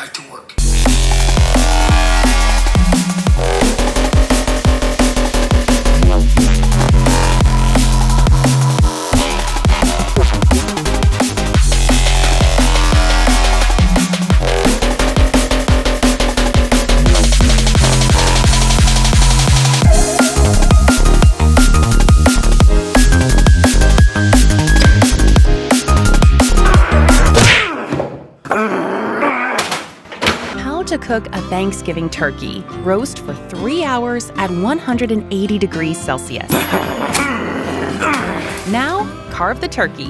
back to work. How to cook a Thanksgiving turkey. Roast for 3 hours at 180 degrees Celsius. Now, carve the turkey.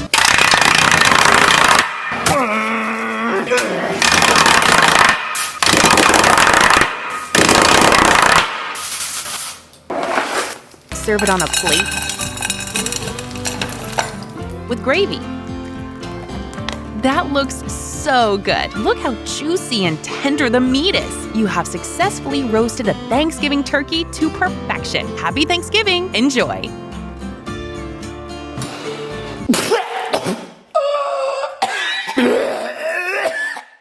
Serve it on a plate with gravy. That looks so good. Look how juicy and tender the meat is. You have successfully roasted a Thanksgiving turkey to perfection. Happy Thanksgiving! Enjoy!